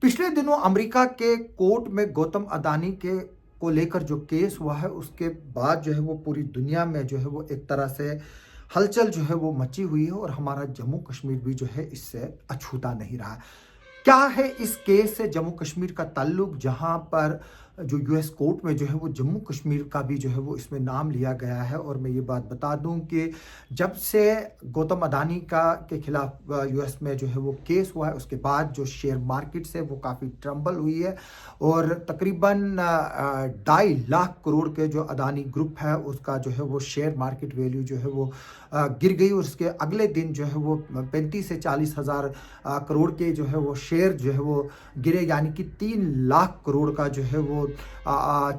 पिछले दिनों अमेरिका के कोर्ट में गौतम अदानी के को लेकर जो केस हुआ है उसके बाद जो है वो पूरी दुनिया में जो है वो एक तरह से हलचल जो है वो मची हुई है और हमारा जम्मू कश्मीर भी जो है इससे अछूता नहीं रहा। क्या है इस केस से जम्मू कश्मीर का ताल्लुक, जहां पर जो यूएस कोर्ट में जो है वो जम्मू कश्मीर का भी जो है वो इसमें नाम लिया गया है। और मैं ये बात बता दूं कि जब से गौतम अदानी का के खिलाफ यूएस में जो है वो केस हुआ है उसके बाद जो शेयर मार्केट से वो काफ़ी ट्रम्बल हुई है और तकरीबन 2.5 लाख करोड़ के जो अदानी ग्रुप है उसका जो है वो शेयर मार्केट वैल्यू जो है वो गिर गई और उसके अगले दिन जो है वो 35 से 40 हज़ार करोड़ के जो है वो शेयर जो है वो गिरे, यानी कि 3 लाख करोड़ का जो है वो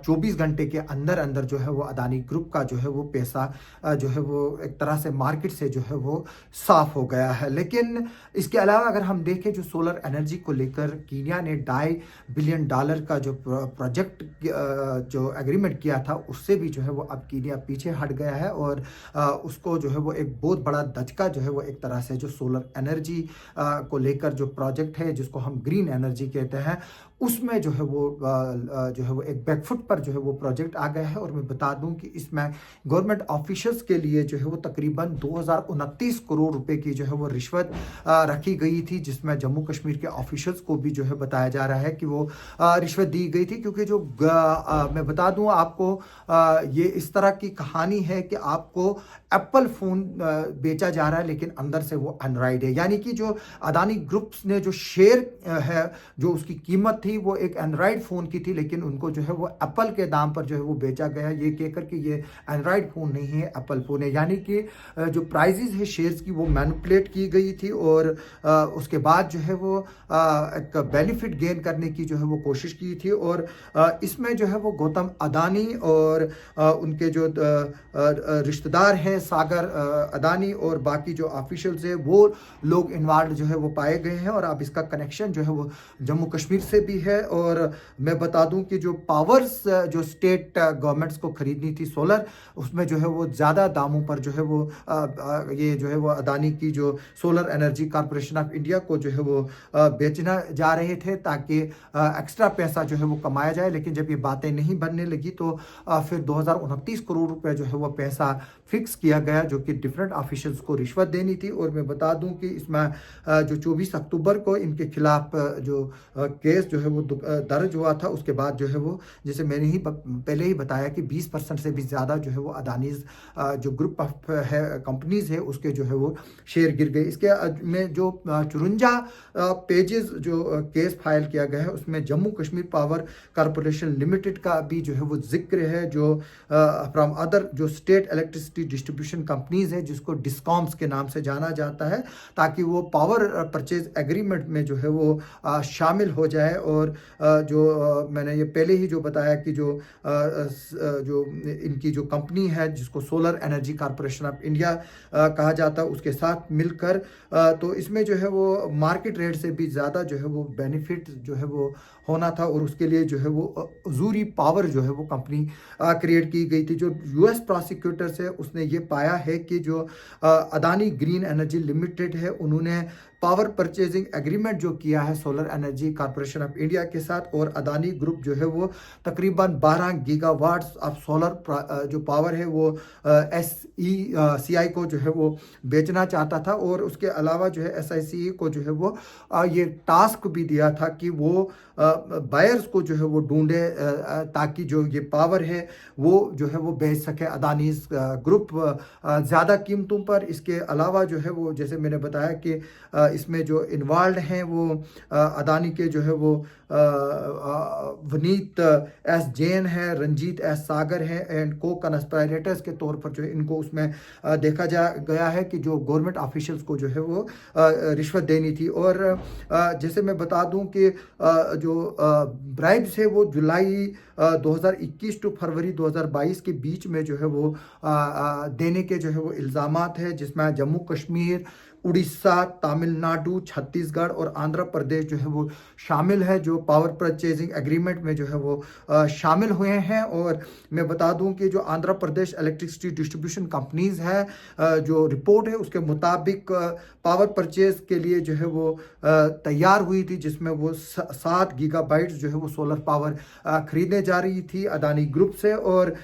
24 घंटे के अंदर अंदर जो है वो अदानी ग्रुप का जो है वो पैसा जो है वो एक तरह से मार्केट से जो है वो साफ हो गया है। लेकिन इसके अलावा अगर हम देखें जो सोलर एनर्जी को लेकर कीनिया ने $2.5 बिलियन का जो प्रोजेक्ट जो एग्रीमेंट किया था उससे भी जो है वो अब कीनिया पीछे हट गया है और उसको जो है वो एक बहुत बड़ा धचका जो है वो एक तरह से जो सोलर एनर्जी को लेकर जो प्रोजेक्ट है जिसको हम ग्रीन एनर्जी कहते हैं उसमें जो है वो एक बैकफुट पर जो है वो प्रोजेक्ट आ गया है। और मैं बता दूं कि इसमें गवर्नमेंट ऑफिशियल्स के लिए जो है वो तकरीबन 2029 करोड़ रुपए की जो है वो रिश्वत रखी गई थी, जिसमें जम्मू कश्मीर के ऑफिशियल्स को भी जो है बताया जा रहा है कि वो रिश्वत दी गई थी। क्योंकि जो मैं बता दूं आपको, ये इस तरह की कहानी है कि आपको एप्पल फ़ोन बेचा जा रहा है लेकिन अंदर से वो एंड्रॉयड है, यानी कि जो अदानी ग्रुप्स ने जो शेयर है जो उसकी कीमत थी वो एक एंड्रॉयड फ़ोन की थी, लेकिन उनको जो है वो एप्पल के दाम पर जो है वो बेचा गया ये कहकर कि ये एंड्रॉयड फ़ोन नहीं है, एप्पल फ़ोन है। यानी कि जो प्राइजेस है शेयर्स की वो मैनिपुलेट की गई थी और उसके बाद जो है वो एक बेनिफिट गेन करने की जो है वो कोशिश की थी। और इसमें जो है वो गौतम अदानी और उनके जो रिश्तेदार हैं सागर अदानी और बाकी जो ऑफिशियल्स है वो लोग इन्वॉल्व जो है वो पाए गए हैं। और अब इसका कनेक्शन जो है वो जम्मू कश्मीर से भी है। और मैं बता दूं कि जो पावर्स जो स्टेट गवर्नमेंट्स को खरीदनी थी सोलर, उसमें जो है वो ज़्यादा दामों पर जो है वो ये जो है वो अदानी की जो solar energy corporation of India को जो है वो बेचना जा रहे थे ताकि एक्स्ट्रा पैसा जो है वो कमाया जाए। लेकिन जब ये बातें नहीं बनने लगी तो फिर 2029 करोड़ रुपए जो है वो पैसा फिक्स किया गया जो कि डिफरेंट ऑफिशियल्स को रिश्वत देनी थी। और मैं बता दूं कि इसमें जो 24 अक्टूबर को इनके खिलाफ जो केस जो है वो दर्ज हुआ था उसके बाद जो है वो, जैसे मैंने ही पहले ही बताया कि 20% से भी ज़्यादा जो है वो अदानीज जो ग्रुप ऑफ है कंपनीज है उसके जो है वो शेयर गिर गए। इसके में जो 54 पेजेस जो केस फाइल किया गया है उसमें Jammu Kashmir power corporation limited का भी जो है वो जिक्र है, जो फ्रॉम अदर जो स्टेट इलेक्ट्रिसिटी डिस्ट्रीब्यूशन कंपनीज है जिसको डिस्कॉम्स के नाम से जाना जाता है, ताकि वो पावर परचेज एग्रीमेंट में जो है वो शामिल हो जाए। और जो मैंने ये पहले ही जो बताया कि जो इनकी जो कंपनी है जिसको solar energy corporation of India कहा जाता है उसके साथ मिलकर तो इसमें जो है वो मार्केट रेट से भी ज़्यादा जो है वो बेनिफिट जो है वो होना था और उसके लिए जो है वो अजूरी पावर जो है वो कंपनी क्रिएट की गई थी। जो यूएस प्रोसिक्यूटर्स है उसने ये पाया है कि जो अदानी ग्रीन एनर्जी लिमिटेड है उन्होंने पावर परचेजिंग एग्रीमेंट जो किया है solar energy corporation of India के साथ, और अदानी ग्रुप जो है वो तकरीबन 12 गीगावाट्स ऑफ सोलर जो पावर है वो SECI को जो है वो बेचना चाहता था। और उसके अलावा जो है SICE को जो है वो ये टास्क भी दिया था कि वो बायर्स को जो है वो ढूंढे ताकि जो ये पावर है वो जो है वो बेच सके अदानी ग्रुप ज़्यादा कीमतों पर। इसके अलावा जो है वो जैसे मैंने बताया कि इसमें जो इन्वॉल्व हैं वो अदानी के जो है वो वनीत एस जैन है, रंजीत एस सागर है एंड को कंस्पिरेटर्स के तौर पर जो इनको उसमें देखा जा गया है कि जो गवर्नमेंट ऑफिशियल्स को जो है वो रिश्वत देनी थी। और जैसे मैं बता दूं कि जो ब्राइब्स है वो जुलाई 2021 टू फरवरी 2022 के बीच में जो है वो देने के जो है वो इल्ज़ामात है, जिसमें जम्मू कश्मीर उड़ीसा, तमिलनाडु, छत्तीसगढ़ और आंध्र प्रदेश जो है वो शामिल है, जो पावर परचेजिंग एग्रीमेंट में जो है वो शामिल हुए हैं। और मैं बता दूं कि जो Andhra Pradesh electricity distribution companies है, जो रिपोर्ट है उसके मुताबिक पावर परचेज के लिए जो है वो तैयार हुई थी, जिसमें वो 7 गीगाबाइट जो है वो सोलर पावर खरीदने जा रही थी अदानी ग्रुप से। और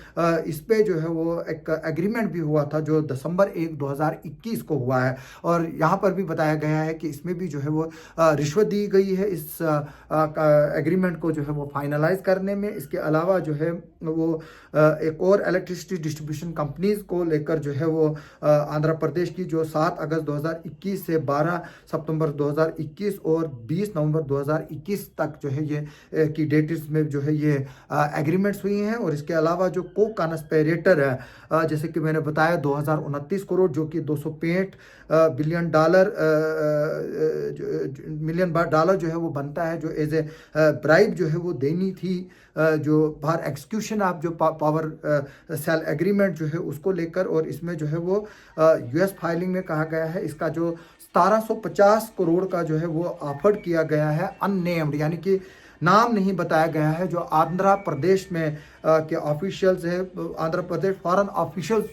इस पे जो है वो एक एग्रीमेंट भी हुआ था जो दिसंबर 1, 2021 को हुआ है। और यहाँ पर भी बताया गया है कि इसमें भी जो है वो रिश्वत दी गई है इस एग्रीमेंट को जो है वो फाइनलाइज करने में। इसके अलावा जो है वो एक और इलेक्ट्रिसिटी डिस्ट्रीब्यूशन कंपनीज को लेकर जो है वो आंध्र प्रदेश की जो 7 अगस्त 2021 से 12 सितंबर 2021 और 20 नवंबर 2021 तक जो है ये की डेट्स में जो है ये एग्रीमेंट्स हुई हैं। और इसके अलावा जो को कॉन्स्पिरेटर है, जैसे कि मैंने बताया 2029 करोड़ जो कि 265 बिलियन डॉलर जो है वो बनता है, जो एज ए ब्राइब जो है वो देनी थी जो बाहर एक्सक्यूशन ऑफ जो पावर सेल एग्रीमेंट जो है उसको लेकर। और इसमें जो है वो यूएस फाइलिंग में कहा गया है इसका जो 1750 करोड़ का जो है वो ऑफर्ड किया गया है अननेम्ड, यानी कि नाम नहीं बताया गया है। जो आंध्र प्रदेश में के ऑफिशियल्स है, आंध्र प्रदेश फॉरेन ऑफिशियल्स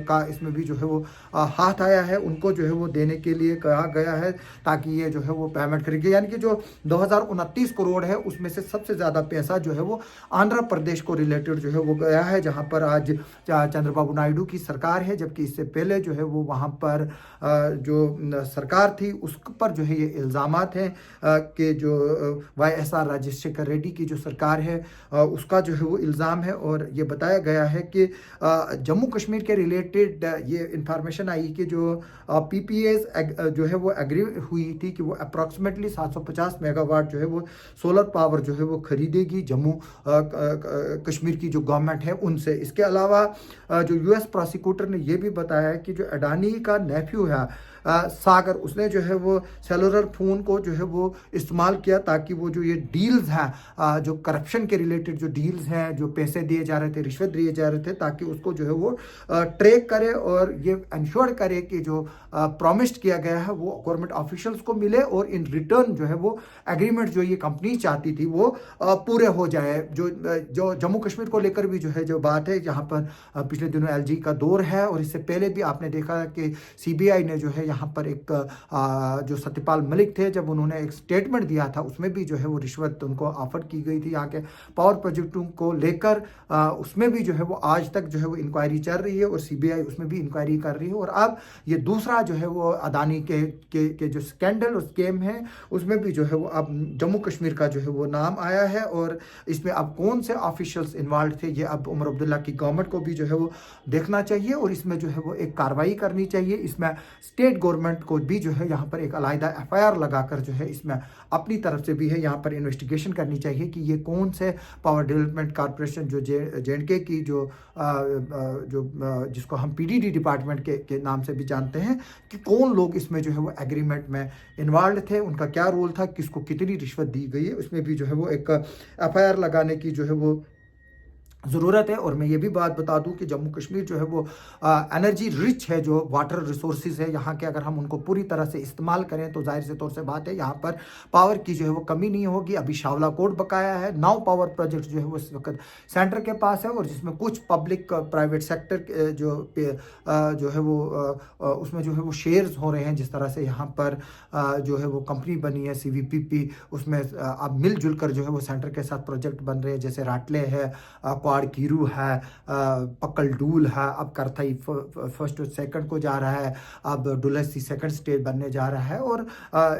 का इसमें भी जो है वो हाथ आया है, उनको जो है वो देने के लिए कहा गया है ताकि ये जो है वो पेमेंट करेंगे। यानी कि जो 2029 करोड़ है उसमें से सबसे ज़्यादा पैसा जो है वो आंध्र प्रदेश को रिलेटेड जो है वो गया है, जहाँ पर आज चंद्रबाबू नायडू की सरकार है। जबकि इससे पहले जो है वो वहाँ पर जो सरकार थी उस पर जो है ये इल्ज़ामात हैं कि जो YSR राजशेखर रेड्डी की जो सरकार है उसका जो है वो इल्ज़ाम है। और ये बताया गया है कि जम्मू कश्मीर के रिलेटेड ये इंफॉर्मेशन आई कि जो PPAs जो है वो एग्री हुई थी कि वो अप्रॉक्सीमेटली 750 मेगावाट जो है वो सोलर पावर जो है वो खरीदेगी जम्मू कश्मीर की जो गवर्नमेंट है उनसे। इसके अलावा जो US प्रोसिक्यूटर ने ये भी बताया है कि जो अडानी का नेफ्यू है सागर, उसने जो है वो सेलुलर फ़ोन को जो है वो इस्तेमाल किया ताकि वो जो ये डील्स हैं, जो करप्शन के रिलेटेड जो डील्स हैं, जो पैसे दिए जा रहे थे, रिश्वत दिए जा रहे थे, ताकि उसको जो है वो ट्रैक करे और ये इंश्योर करे कि जो प्रॉमिस्ड किया गया है वो गवर्नमेंट ऑफिशियल्स को मिले और इन रिटर्न जो है वो एग्रीमेंट जो ये कंपनी चाहती थी वो पूरे हो जाए। जो जम्मू कश्मीर को लेकर भी जो है जो बात है, यहाँ पर पिछले दिनों LG का दौर है और इससे पहले भी आपने देखा कि CBI ने जो है यहाँ पर एक जो सत्यपाल मलिक थे, जब उन्होंने एक स्टेटमेंट दिया था उसमें भी जो है वो रिश्वत उनको ऑफर की गई थी यहाँ के पावर प्रोजेक्टों को लेकर। उसमें भी जो है वो आज तक जो है वो इंक्वायरी चल रही है और CBI उसमें भी इंक्वायरी कर रही है। और अब ये दूसरा जो है वो अदानी के जो स्कैंडल और स्कैम है उसमें भी जो है वो अब जम्मू कश्मीर का जो है वो नाम आया है। और इसमें अब कौन से ऑफिशियल्स इन्वॉल्व थे ये अब उमर अब्दुल्ला की गवर्नमेंट को भी जो है वो देखना चाहिए और इसमें जो है वो एक कार्रवाई करनी चाहिए। इसमें स्टेट गवर्नमेंट को भी जो है यहाँ पर एक अलग FIR लगाकर जो है इसमें अपनी तरफ से भी है यहाँ पर इन्वेस्टिगेशन करनी चाहिए कि ये कौन से पावर डेवलपमेंट कॉरपोरेशन जो JNK की जो जिसको हम PDD डिपार्टमेंट के नाम से भी जानते हैं, कि कौन लोग इसमें जो है वो एग्रीमेंट में इन्वॉल्व थे, उनका क्या रोल था, किसको कितनी रिश्वत दी गई है, उसमें भी जो है वो एक FIR लगाने की जो है वो ज़रूरत है। और मैं ये भी बात बता दूं कि जम्मू कश्मीर जो है वो एनर्जी रिच है, जो वाटर रिसोर्सेज है यहाँ के, अगर हम उनको पूरी तरह से इस्तेमाल करें तो जाहिर से तौर से बात है यहाँ पर पावर की जो है वो कमी नहीं होगी। अभी शावला कोट बकाया है, 9 पावर प्रोजेक्ट जो है वो इस वक्त सेंटर के पास है और जिसमें कुछ पब्लिक प्राइवेट सेक्टर जो है वो उसमें जो है वो शेयर्स हो रहे हैं। जिस तरह से यहाँ पर जो है वो कंपनी बनी है CVPP, उसमें अब मिलजुल कर जो है वो सेंटर के साथ प्रोजेक्ट बन रहे हैं, जैसे राटले है, क्वाड कीरू है, पक्कल डूल है, अब करथई फर्स्ट और सेकंड को जा रहा है, अब डुलसी सेकंड स्टेज बनने जा रहा है। और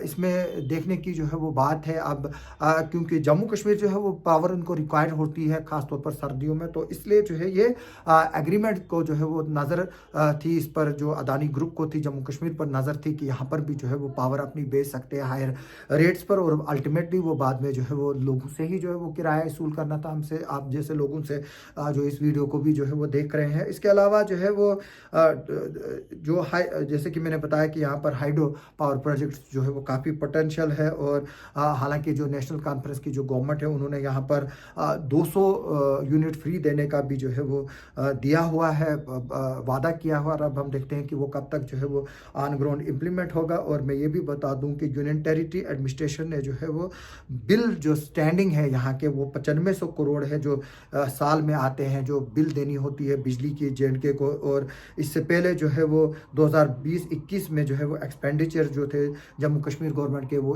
इसमें देखने की जो है वो बात है अब क्योंकि जम्मू कश्मीर जो है वो पावर उनको रिक्वायर्ड होती है खासतौर पर सर्दियों में, तो इसलिए जो है ये एग्रीमेंट को जो है वो नज़र थी, इस पर जो अदानी ग्रुप को थी, जम्मू कश्मीर पर नज़र थी कि यहाँ पर भी जो है वो पावर अपनी बेच सकते हैं हायर रेट्स पर। और अल्टीमेटली वो बाद में जो है वो लोगों से ही जो है वो किराया वसूल करना था, हमसे आप जैसे लोगों से। जो इस वीडियो को भी जो है वो देख रहे हैं। इसके अलावा जो है वो जो जैसे कि मैंने बताया कि यहाँ पर हाइड्रो पावर प्रोजेक्ट्स जो है वो काफ़ी पोटेंशियल है, और हालांकि जो नेशनल कॉन्फ्रेंस की जो गवर्नमेंट है उन्होंने यहाँ पर 200 यूनिट फ्री देने का भी जो है वो दिया हुआ है, वादा किया हुआ। और अब हम देखते हैं कि वो कब तक जो है वो ऑन ग्राउंड इम्प्लीमेंट होगा। और मैं ये भी बता दूं कि यूनियन टेरिटरी एडमिनिस्ट्रेशन ने जो है वो बिल जो स्टैंडिंग है यहाँ के वो 9500 करोड़ है जो साल में आते हैं, जो बिल देनी होती है बिजली की JNK को। और इससे पहले जो है वो 2020-21 में जो है वो एक्सपेंडिचर जो थे जम्मू कश्मीर गवर्नमेंट के वो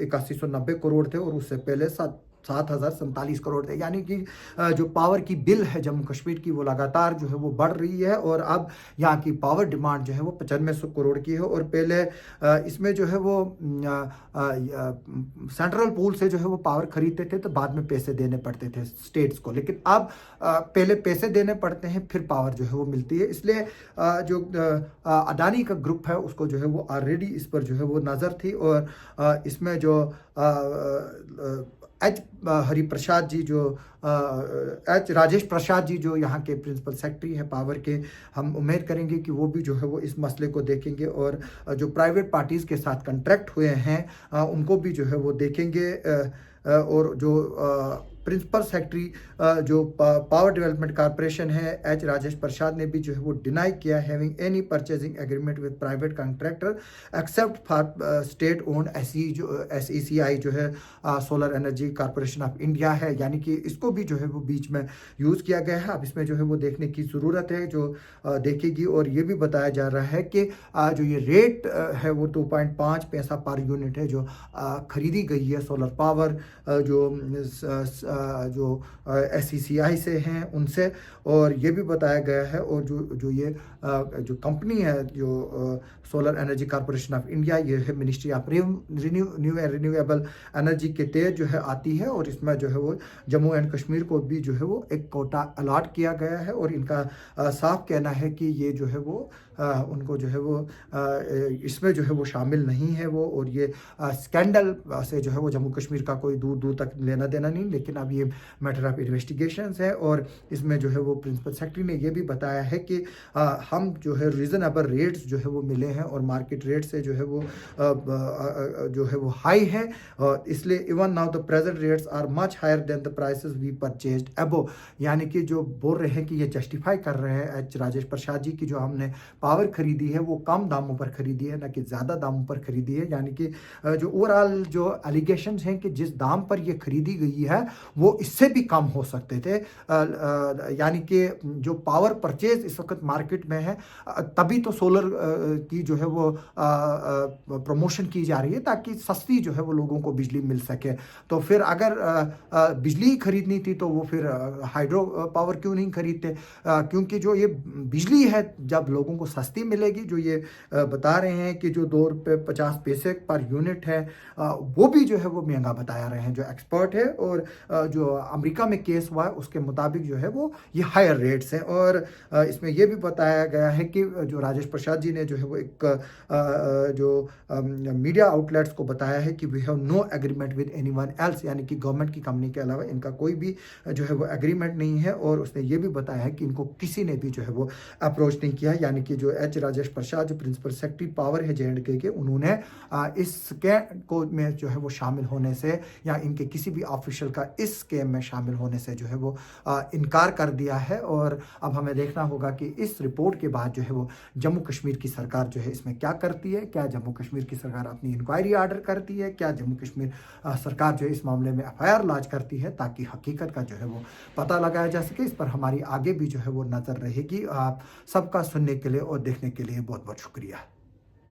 8190 करोड़ थे, और उससे पहले 7,047 करोड़ थे। यानी कि जो पावर की बिल है जम्मू कश्मीर की वो लगातार जो है वो बढ़ रही है, और अब यहाँ की पावर डिमांड जो है वो 9500 करोड़ की है। और पहले इसमें जो है वो सेंट्रल पूल से जो है वो पावर खरीदते थे तो बाद में पैसे देने पड़ते थे स्टेट्स को, लेकिन अब पहले पैसे देने पड़ते हैं फिर पावर जो है वो मिलती है। इसलिए जो अडानी का ग्रुप है उसको जो है वो ऑलरेडी इस पर जो है वो नज़र थी, और इसमें जो हरिप्रसाद जी जो राजेश प्रसाद जी जो यहाँ के प्रिंसिपल सेक्रेटरी हैं पावर के, हम उम्मीद करेंगे कि वो भी जो है वो इस मसले को देखेंगे, और जो प्राइवेट पार्टीज़ के साथ कॉन्ट्रैक्ट हुए हैं उनको भी जो है वो देखेंगे। और जो प्रिंसिपल सेक्रेटरी जो पावर डेवलपमेंट कॉर्पोरेशन है राजेश प्रसाद ने भी जो है वो डिनाई किया having any purchasing agreement with private contractor except for state owned SECI जो है solar energy corporation of India है। यानी कि इसको भी जो है वो बीच में यूज़ किया गया है। अब इसमें जो है वो देखने की ज़रूरत है जो देखेगी। और ये भी बताया जा रहा है कि जो ये रेट है वो 2.5 पैसा पर यूनिट है जो खरीदी गई है सोलर पावर जो SECI से हैं उनसे। और ये भी बताया गया है, और जो ये जो कंपनी है जो solar energy corporation of India, ये है मिनिस्ट्री ऑफ रिन्यूएबल एनर्जी के तहत जो है आती है, और इसमें जो है वो जम्मू एंड कश्मीर को भी जो है वो एक कोटा अलाट किया गया है। और इनका साफ कहना है कि ये जो है वो उनको जो है वो इसमें जो है वो शामिल नहीं है वो, और ये स्कैंडल से जो है वो जम्मू कश्मीर का कोई दूर दूर तक लेना देना नहीं। लेकिन अब ये मैटर ऑफ इन्वेस्टिगेशंस है, और इसमें जो है वो प्रिंसिपल सेक्रेटरी ने ये भी बताया है कि हम जो है रीज़नेबल रेट्स जो है वो मिले हैं, और मार्केट रेट से जो है वो जो है वो हाई है, और इसलिए even now the present rates are much higher than the prices we purchased above. यानी कि जो बोल रहे हैं कि ये जस्टिफाई कर रहे हैं राजेश प्रसाद जी की जो हमने पावर खरीदी है वो कम दामों पर खरीदी है, ना कि ज़्यादा दामों पर खरीदी है। यानी कि जो ओवरऑल जो एलिगेशंस हैं कि जिस दाम पर ये खरीदी गई है वो इससे भी कम हो सकते थे। यानी कि जो पावर परचेज इस वक्त मार्केट में है, तभी तो सोलर की जो है वो प्रमोशन की जा रही है ताकि सस्ती जो है वो लोगों को बिजली मिल सके। तो फिर अगर बिजली खरीदनी थी तो वो फिर हाइड्रो पावर क्यों नहीं खरीदते? क्योंकि जो ये बिजली है जब लोगों को सस्ती मिलेगी, जो ये बता रहे हैं कि जो ₹2.50 पर यूनिट है वो भी जो है वो महंगा बता रहे हैं जो एक्सपर्ट है। और जो अमेरिका में केस हुआ है उसके मुताबिक जो है वो ये हायर रेट्स हैं। और इसमें ये भी बताया गया है कि जो राजेश प्रसाद जी ने जो है वो एक जो मीडिया आउटलेट्स को बताया है कि we have no agreement with anyone else, यानी कि गवर्नमेंट की कंपनी के अलावा इनका कोई भी जो है वो एग्रीमेंट नहीं है। और उसने ये भी बताया है कि इनको किसी ने भी जो है वो अप्रोच नहीं किया। यानी कि जो राजेश प्रसाद जो प्रिंसिपल सेक्रेटरी पावर है JNK के, उन्होंने इस स्कैम को में जो है वो शामिल होने से या इनके किसी भी ऑफिशियल का इस स्कैम में शामिल होने से जो है वो इनकार कर दिया है। और अब हमें देखना होगा कि इस रिपोर्ट के बाद जो है वो जम्मू कश्मीर की सरकार जो है इसमें क्या करती है। क्या जम्मू कश्मीर की सरकार अपनी इंक्वायरी ऑर्डर करती है? क्या जम्मू कश्मीर सरकार जो है इस मामले में FIR लॉन्च करती है ताकि हकीकत का जो है वो पता लगाया जा सके? इस पर हमारी आगे भी जो है वो नज़र रहेगी। आप सबका सुनने के लिए और देखने के लिए बहुत बहुत शुक्रिया।